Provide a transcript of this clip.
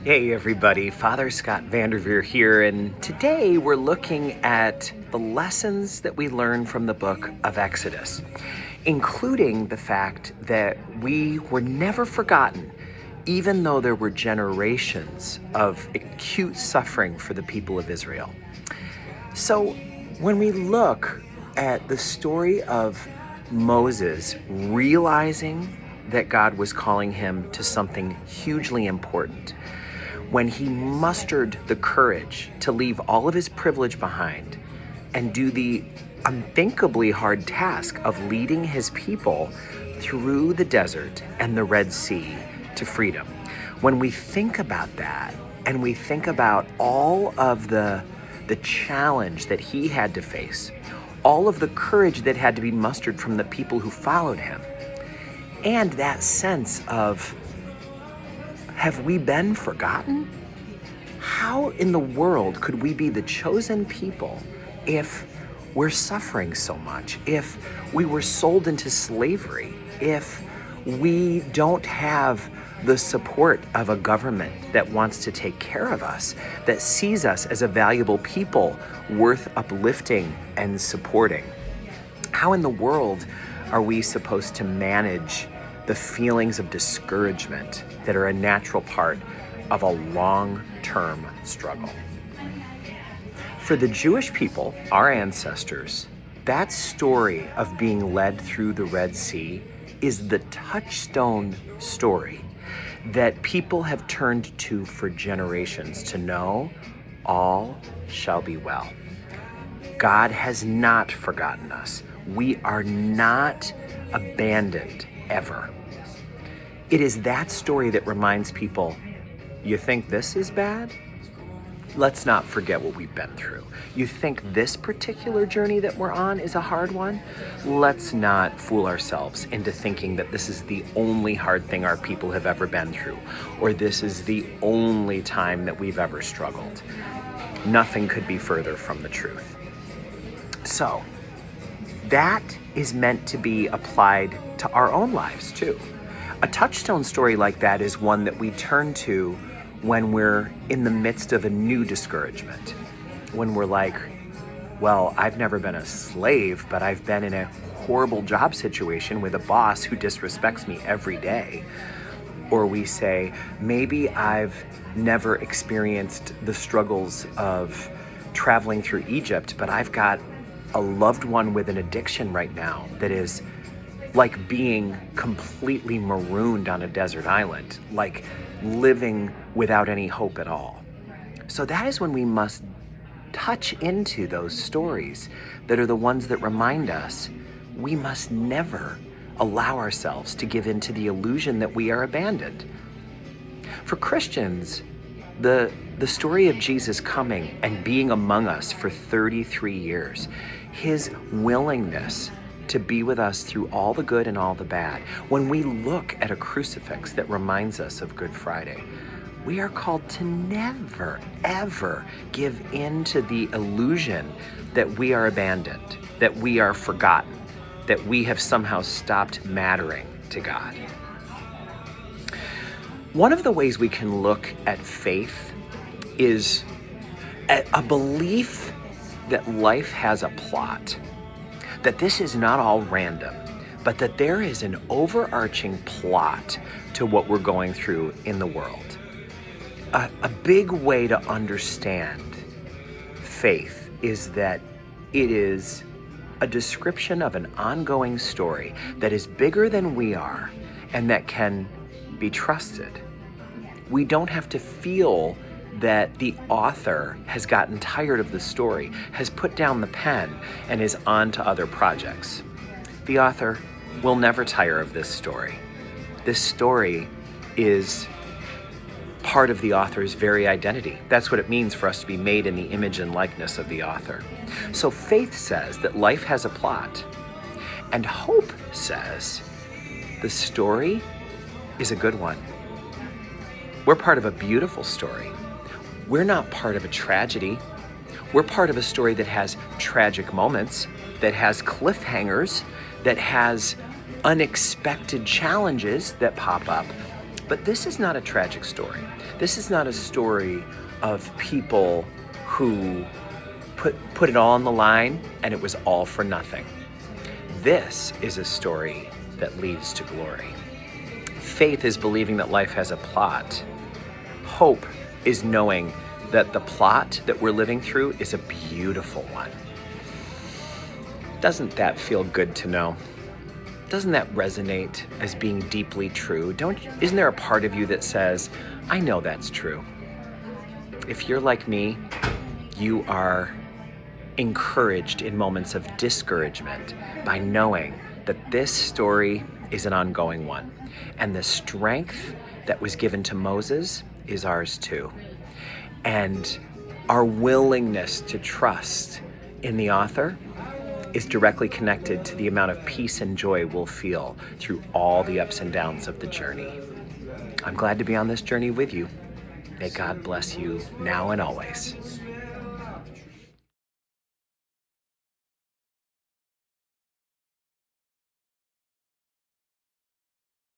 Hey everybody, Father Scott Vanderveer here, and today we're looking at the lessons that we learn from the book of Exodus, including the fact that we were never forgotten, even though there were generations of acute suffering for the people of Israel. So when we look at the story of Moses realizing that God was calling him to something hugely important, when he mustered the courage to leave all of his privilege behind and do the unthinkably hard task of leading his people through the desert and the Red Sea to freedom. When we think about that and we think about all of the challenge that he had to face, all of the courage that had to be mustered from the people who followed him, and that sense of, have we been forgotten? How in the world could we be the chosen people if we're suffering so much, if we were sold into slavery, if we don't have the support of a government that wants to take care of us, that sees us as a valuable people worth uplifting and supporting? How in the world are we supposed to manage the feelings of discouragement that are a natural part of a long-term struggle? For the Jewish people, our ancestors, that story of being led through the Red Sea is the touchstone story that people have turned to for generations to know all shall be well. God has not forgotten us. We are not abandoned ever. It is that story that reminds people, you think this is bad? Let's not forget what we've been through. You think this particular journey that we're on is a hard one? Let's not fool ourselves into thinking that this is the only hard thing our people have ever been through, or this is the only time that we've ever struggled. Nothing could be further from the truth. So, that is meant to be applied to our own lives too. A touchstone story like that is one that we turn to when we're in the midst of a new discouragement. When we're like, well, I've never been a slave, but I've been in a horrible job situation with a boss who disrespects me every day. Or we say, maybe I've never experienced the struggles of traveling through Egypt, but I've got a loved one with an addiction right now that is like being completely marooned on a desert island, like living without any hope at all. So that is when we must touch into those stories that are the ones that remind us we must never allow ourselves to give in to the illusion that we are abandoned. For Christians, the story of Jesus coming and being among us for 33 years, his willingness to be with us through all the good and all the bad. When we look at a crucifix that reminds us of Good Friday, we are called to never, ever give in to the illusion that we are abandoned, that we are forgotten, that we have somehow stopped mattering to God. One of the ways we can look at faith is a belief that life has a plot, that this is not all random, but that there is an overarching plot to what we're going through in the world. A big way to understand faith is that it is a description of an ongoing story that is bigger than we are and that can be trusted. We don't have to feel that the author has gotten tired of the story, has put down the pen, and is on to other projects. The author will never tire of this story. This story is part of the author's very identity. That's what it means for us to be made in the image and likeness of the author. So faith says that life has a plot, and hope says the story is a good one. We're part of a beautiful story. We're not part of a tragedy. We're part of a story that has tragic moments, that has cliffhangers, that has unexpected challenges that pop up, But this is not a tragic story. This is not a story of people who put it all on the line and it was all for nothing. This is a story that leads to glory. Faith is believing that life has a plot. Hope is knowing that the plot that we're living through is a beautiful one. Doesn't that feel good to know? Doesn't that resonate as being deeply true? Isn't there a part of you that says, I know that's true? If you're like me, you are encouraged in moments of discouragement by knowing that this story is an ongoing one. And the strength that was given to Moses is ours too. And our willingness to trust in the author is directly connected to the amount of peace and joy we'll feel through all the ups and downs of the journey. I'm glad to be on this journey with you. May God bless you now and always.